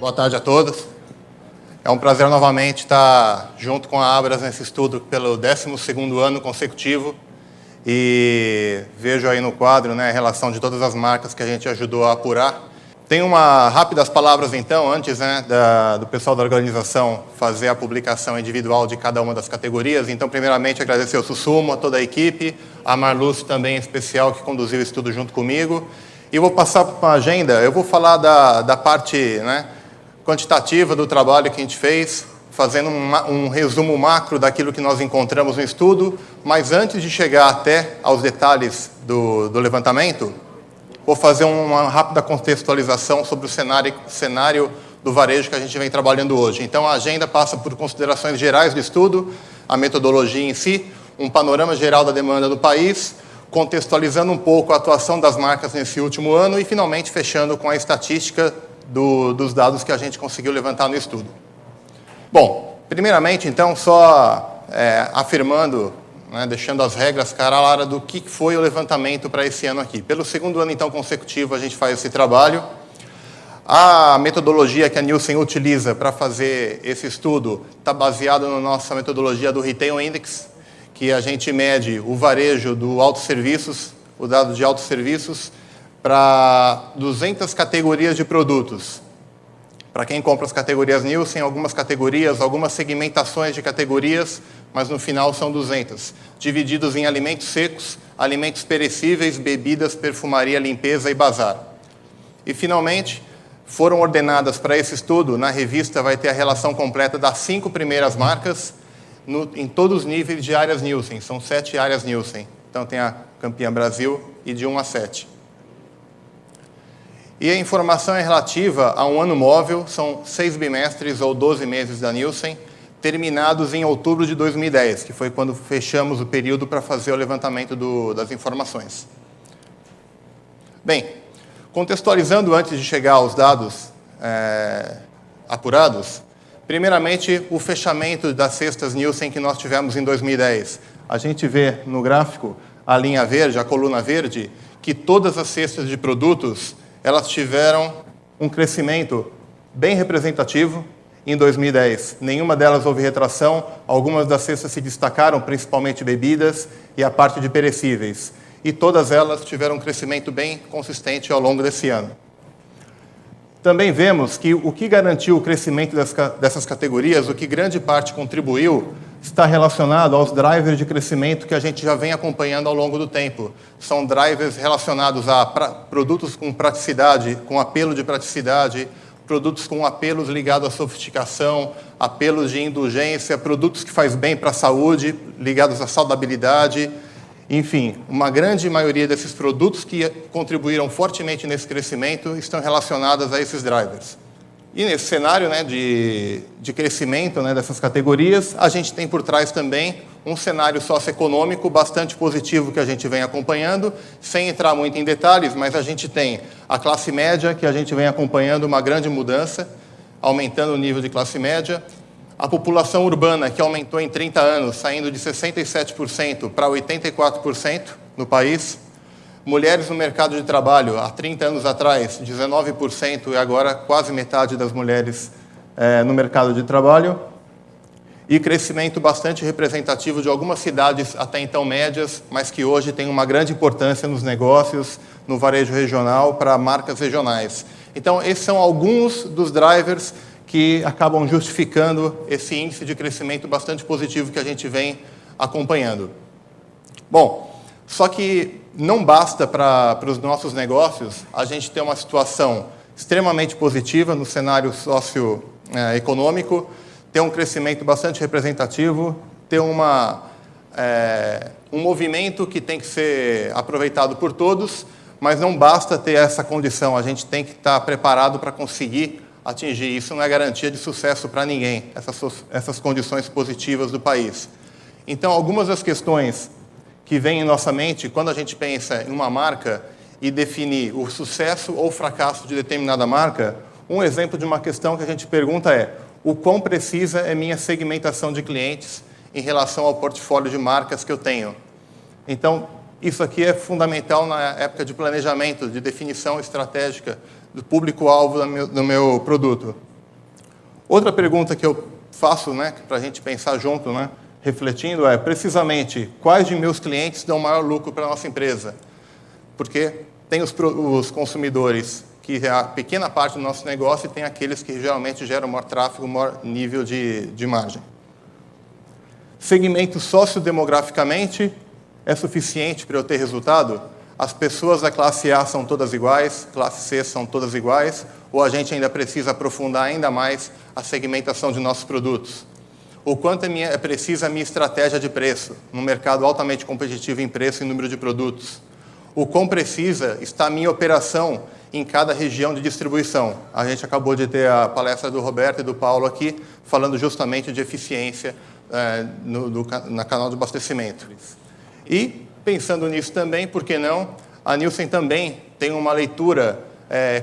Boa tarde a todos. É um prazer novamente estar junto com a Abras nesse estudo pelo 12º ano consecutivo e vejo aí no quadro, né, a relação de todas as marcas que a gente ajudou a apurar. Tem rápidas palavras então, antes, né, do pessoal da organização fazer a publicação individual de cada uma das categorias. Então, primeiramente, agradecer ao Sussumo, a toda a equipe, a Marluce também em especial, que conduziu o estudo junto comigo. E vou passar para a agenda, eu vou falar da parte, né, quantitativa do trabalho que a gente fez, fazendo um resumo macro daquilo que nós encontramos no estudo, mas antes de chegar até aos detalhes do levantamento, vou fazer uma rápida contextualização sobre o cenário do varejo que a gente vem trabalhando hoje. Então, a agenda passa por considerações gerais do estudo, a metodologia em si, um panorama geral da demanda do país, contextualizando um pouco a atuação das marcas nesse último ano e, finalmente, fechando com a estatística dos dados que a gente conseguiu levantar no estudo. Bom, primeiramente, então, só afirmando, né, deixando as regras claras do que foi o levantamento para esse ano aqui. Pelo segundo ano, então, consecutivo, a gente faz esse trabalho. A metodologia que a Nielsen utiliza para fazer esse estudo está baseada na nossa metodologia do Retail Index, que a gente mede o varejo do autosserviços, o dado de autosserviços, para 200 categorias de produtos. Para quem compra as categorias Nielsen, algumas categorias, algumas segmentações de categorias, mas no final são 200, divididos em alimentos secos, alimentos perecíveis, bebidas, perfumaria, limpeza e bazar. E, finalmente, foram ordenadas para esse estudo, na revista vai ter a relação completa das 5 primeiras marcas, em todos os níveis de áreas Nielsen, são 7 áreas Nielsen. Então, tem a Campeã Brasil e de 1 a 7. E a informação é relativa a um ano móvel, são 6 bimestres ou 12 meses da Nielsen, terminados em outubro de 2010, que foi quando fechamos o período para fazer o levantamento das informações. Bem, contextualizando antes de chegar aos dados apurados, primeiramente, o fechamento das cestas Nielsen que nós tivemos em 2010. A gente vê no gráfico a linha verde, a coluna verde, que todas as cestas de produtos elas tiveram um crescimento bem representativo em 2010. Nenhuma delas houve retração, algumas das cestas se destacaram, principalmente bebidas e a parte de perecíveis. E todas elas tiveram um crescimento bem consistente ao longo desse ano. Também vemos que o que garantiu o crescimento dessas categorias, o que grande parte contribuiu, está relacionado aos drivers de crescimento que a gente já vem acompanhando ao longo do tempo. São drivers relacionados a produtos com praticidade, com apelo de praticidade, produtos com apelos ligados à sofisticação, apelos de indulgência, produtos que faz bem para a saúde, ligados à saudabilidade. Enfim, uma grande maioria desses produtos que contribuíram fortemente nesse crescimento estão relacionados a esses drivers. E nesse cenário, né, de crescimento, né, dessas categorias, a gente tem por trás também um cenário socioeconômico bastante positivo que a gente vem acompanhando, sem entrar muito em detalhes, mas a gente tem a classe média, que a gente vem acompanhando uma grande mudança, aumentando o nível de classe média, a população urbana, que aumentou em 30 anos, saindo de 67% para 84% no país. Mulheres no mercado de trabalho, há 30 anos atrás, 19%, e agora quase metade das mulheres no mercado de trabalho. E crescimento bastante representativo de algumas cidades até então médias, mas que hoje têm uma grande importância nos negócios, no varejo regional, para marcas regionais. Então, esses são alguns dos drivers que acabam justificando esse índice de crescimento bastante positivo que a gente vem acompanhando. Bom, só que não basta para os nossos negócios a gente ter uma situação extremamente positiva no cenário socioeconômico, ter um crescimento bastante representativo, ter um movimento que tem que ser aproveitado por todos, mas não basta ter essa condição, a gente tem que estar preparado para conseguir atingir. Isso não é garantia de sucesso para ninguém, essas condições positivas do país. Então, algumas das questões que vêm em nossa mente quando a gente pensa em uma marca e definir o sucesso ou fracasso de determinada marca, um exemplo de uma questão que a gente pergunta é: o quão precisa é minha segmentação de clientes em relação ao portfólio de marcas que eu tenho? Então, isso aqui é fundamental na época de planejamento, de definição estratégica do público-alvo do meu produto. Outra pergunta que eu faço, né, para a gente pensar junto, né, refletindo, é precisamente quais de meus clientes dão maior lucro para a nossa empresa? Porque tem os consumidores, que é a pequena parte do nosso negócio, e tem aqueles que geralmente geram maior tráfego, maior nível de margem. Segmento sociodemograficamente, é suficiente para eu ter resultado? As pessoas da classe A são todas iguais, classe C são todas iguais, ou a gente ainda precisa aprofundar ainda mais a segmentação de nossos produtos? O quanto é precisa a minha estratégia de preço, num mercado altamente competitivo em preço e número de produtos? O quão precisa está a minha operação em cada região de distribuição? A gente acabou de ter a palestra do Roberto e do Paulo aqui, falando justamente de eficiência na canal de abastecimento. E, pensando nisso também, por que não, a Nielsen também tem uma leitura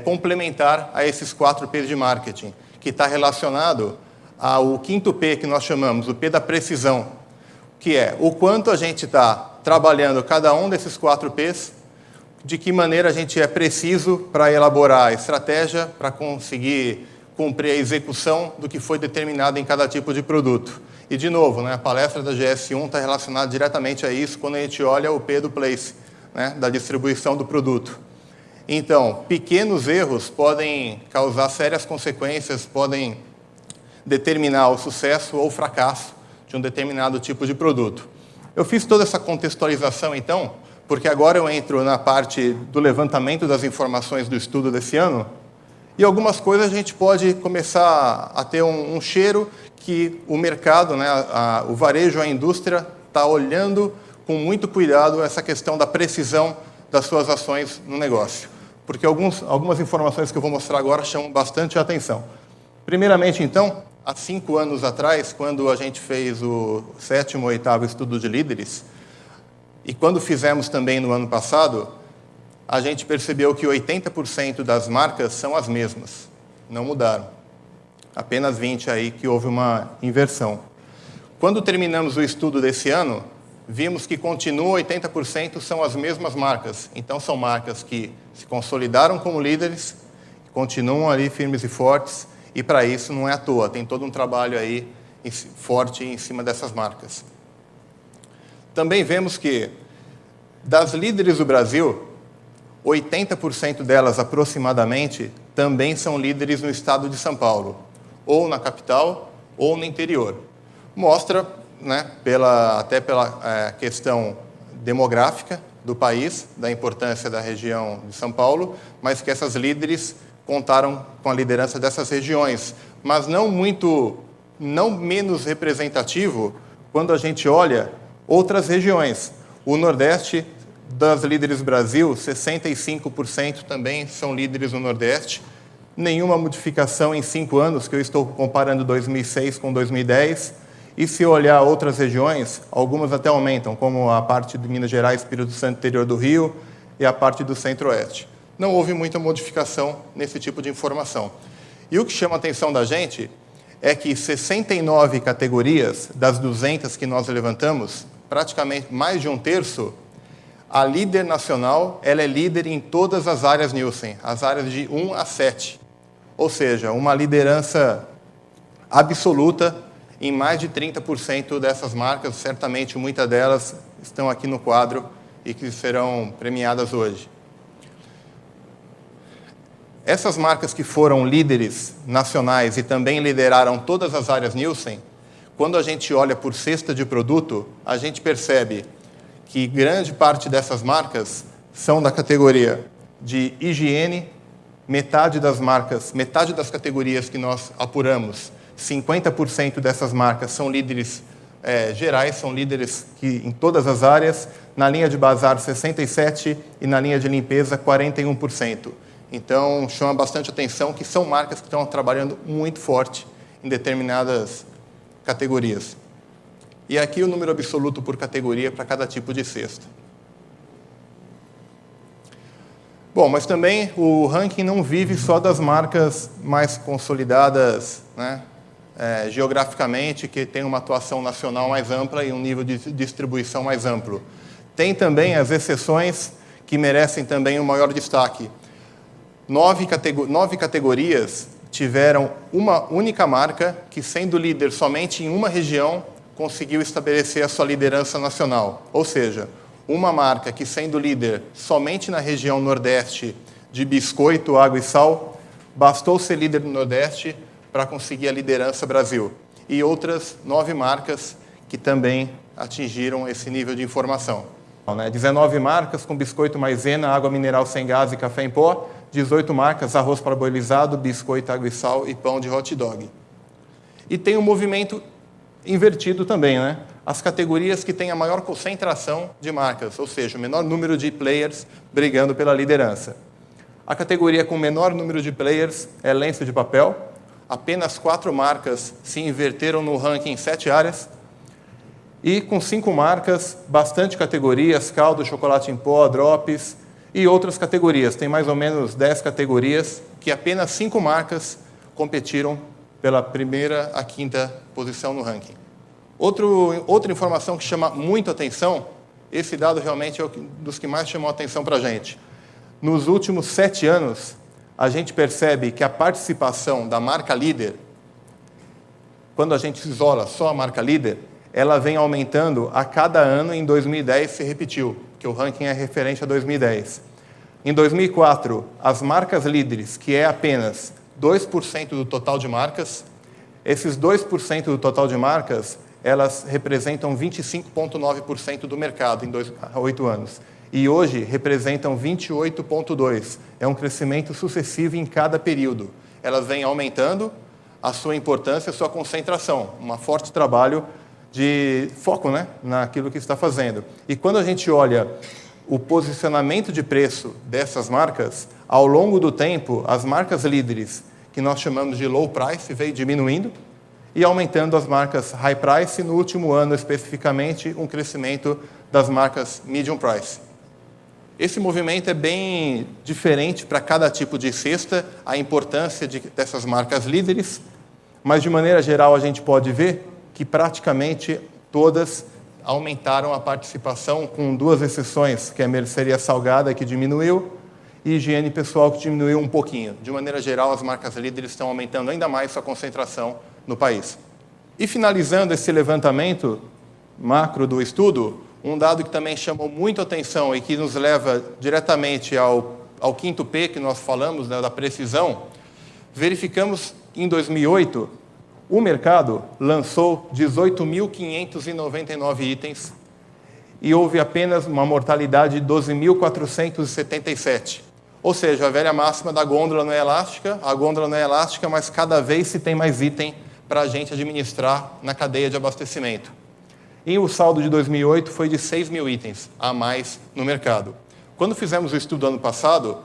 complementar a esses 4 P's de marketing, que está relacionado ao 5º P, que nós chamamos, o P da precisão, que é o quanto a gente está trabalhando cada um desses 4 P's, de que maneira a gente é preciso para elaborar a estratégia, para conseguir cumprir a execução do que foi determinado em cada tipo de produto. E, de novo, né, a palestra da GS1 está relacionada diretamente a isso quando a gente olha o P do place, né, da distribuição do produto. Então, pequenos erros podem causar sérias consequências, podem determinar o sucesso ou o fracasso de um determinado tipo de produto. Eu fiz toda essa contextualização, então, porque agora eu entro na parte do levantamento das informações do estudo desse ano, e algumas coisas a gente pode começar a ter um cheiro que o mercado, né, o varejo, a indústria, está olhando com muito cuidado essa questão da precisão das suas ações no negócio. Porque algumas informações que eu vou mostrar agora chamam bastante a atenção. Primeiramente, então, há 5 anos atrás, quando a gente fez o 7º ou 8º estudo de líderes, e quando fizemos também no ano passado, a gente percebeu que 80% das marcas são as mesmas, não mudaram. Apenas 20% aí que houve uma inversão. Quando terminamos o estudo desse ano, vimos que continua 80% são as mesmas marcas. Então, são marcas que se consolidaram como líderes, continuam ali firmes e fortes, e para isso não é à toa, tem todo um trabalho aí forte em cima dessas marcas. Também vemos que, das líderes do Brasil, 80% delas, aproximadamente, também são líderes no estado de São Paulo, ou na capital, ou no interior. Mostra, né, até pela questão demográfica do país, da importância da região de São Paulo, mas que essas líderes contaram com a liderança dessas regiões, mas não menos representativo quando a gente olha outras regiões. O Nordeste, das líderes do Brasil, 65% também são líderes no Nordeste. Nenhuma modificação em 5 anos, que eu estou comparando 2006 com 2010. E se olhar outras regiões, algumas até aumentam, como a parte de Minas Gerais, Espírito Santo, interior do Rio, e a parte do Centro-Oeste. Não houve muita modificação nesse tipo de informação. E o que chama a atenção da gente é que 69 categorias das 200 que nós levantamos, praticamente mais de 1/3, a líder nacional ela é líder em todas as áreas Nielsen, as áreas de 1 a 7. Ou seja, uma liderança absoluta em mais de 30% dessas marcas. Certamente, muitas delas estão aqui no quadro e que serão premiadas hoje. Essas marcas que foram líderes nacionais e também lideraram todas as áreas Nielsen, quando a gente olha por cesta de produto, a gente percebe que grande parte dessas marcas são da categoria de higiene. Metade das categorias que nós apuramos, 50% dessas marcas são líderes gerais, são líderes em todas as áreas. Na linha de bazar, 67%, e na linha de limpeza, 41%. Então, chama bastante atenção que são marcas que estão trabalhando muito forte em determinadas categorias. E aqui o número absoluto por categoria para cada tipo de cesta. Bom, mas também o ranking não vive só das marcas mais consolidadas, né, geograficamente, que tem uma atuação nacional mais ampla e um nível de distribuição mais amplo. Tem também as exceções que merecem também um maior destaque. 9 categorias tiveram uma única marca que, sendo líder somente em uma região, conseguiu estabelecer a sua liderança nacional. Ou seja, uma marca que, sendo líder somente na região Nordeste de biscoito, água e sal, bastou ser líder no Nordeste para conseguir a liderança Brasil. E outras 9 marcas que também atingiram esse nível de informação. 19 marcas com biscoito maisena, água mineral sem gás e café em pó, 18 marcas, arroz parboilizado, biscoito, água e sal e pão de hot dog. E tem um movimento invertido também, né? As categorias que têm a maior concentração de marcas, ou seja, o menor número de players brigando pela liderança. A categoria com menor número de players é lenço de papel. Apenas 4 marcas se inverteram no ranking em 7 áreas. E com 5 marcas, bastante categorias, caldo, chocolate em pó, drops e outras categorias. Tem mais ou menos 10 categorias que apenas 5 marcas competiram pela primeira à 5ª posição no ranking. Outra informação que chama muito atenção, esse dado realmente é um dos que mais chamou a atenção para a gente. Nos últimos 7 anos, a gente percebe que a participação da marca líder, quando a gente isola só a marca líder, ela vem aumentando a cada ano. Em 2010 se repetiu, que o ranking é referente a 2010. Em 2004, as marcas líderes, que é apenas 2% do total de marcas, esses 2% do total de marcas, elas representam 25,9% do mercado em 8 anos. E hoje representam 28,2%. É um crescimento sucessivo em cada período. Elas vêm aumentando a sua importância, a sua concentração. Um forte trabalho de foco, né, naquilo que está fazendo. E quando a gente olha o posicionamento de preço dessas marcas, ao longo do tempo, as marcas líderes, que nós chamamos de low price, veio diminuindo e aumentando as marcas high price, no último ano especificamente, um crescimento das marcas medium price. Esse movimento é bem diferente para cada tipo de cesta, a importância dessas marcas líderes, mas de maneira geral a gente pode ver que praticamente todas aumentaram a participação, com 2 exceções, que é a mercearia salgada, que diminuiu, e higiene pessoal, que diminuiu um pouquinho. De maneira geral, as marcas líderes estão aumentando ainda mais sua concentração no país. E finalizando esse levantamento macro do estudo, um dado que também chamou muito atenção e que nos leva diretamente ao 5º P que nós falamos, né, da precisão, verificamos em 2008, o mercado lançou 18.599 itens e houve apenas uma mortalidade de 12.477. Ou seja, a velha máxima da gôndola não é elástica, a gôndola não é elástica, mas cada vez se tem mais item para a gente administrar na cadeia de abastecimento. E o saldo de 2008 foi de 6.000 itens a mais no mercado. Quando fizemos o estudo ano passado,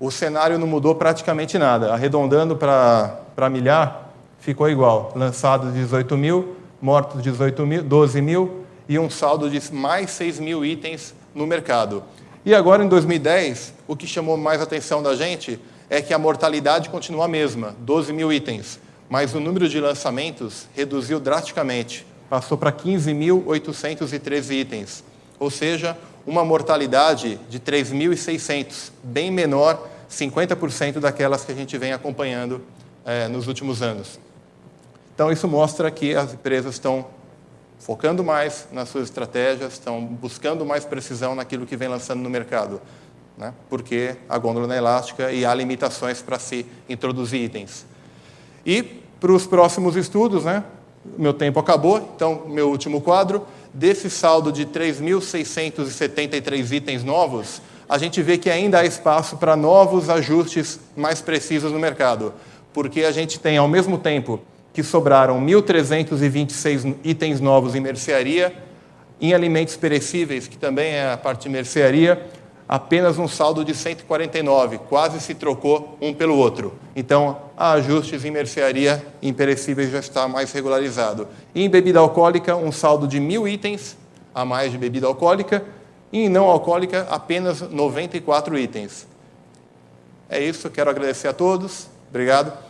o cenário não mudou praticamente nada. Arredondando para milhar, ficou igual. Lançados 18.000, mortos 12.000 e um saldo de mais 6.000 itens no mercado. E agora, em 2010, o que chamou mais atenção da gente é que a mortalidade continua a mesma, 12.000 itens, mas o número de lançamentos reduziu drasticamente, passou para 15.813 itens, ou seja, uma mortalidade de 3.600, bem menor, 50% daquelas que a gente vem acompanhando nos últimos anos. Então, isso mostra que as empresas estão focando mais nas suas estratégias, estão buscando mais precisão naquilo que vem lançando no mercado, né? Porque a gôndola não é elástica e há limitações para se introduzir itens. E para os próximos estudos, né? Meu tempo acabou, então, meu último quadro, desse saldo de 3.673 itens novos, a gente vê que ainda há espaço para novos ajustes mais precisos no mercado, porque a gente tem, ao mesmo tempo, que sobraram 1.326 itens novos em mercearia, em alimentos perecíveis, que também é a parte de mercearia, apenas um saldo de 149, quase se trocou um pelo outro. Então, há ajustes em mercearia, em perecíveis já está mais regularizado. E em bebida alcoólica, um saldo de 1.000 itens a mais de bebida alcoólica, e em não alcoólica, apenas 94 itens. É isso, quero agradecer a todos. Obrigado.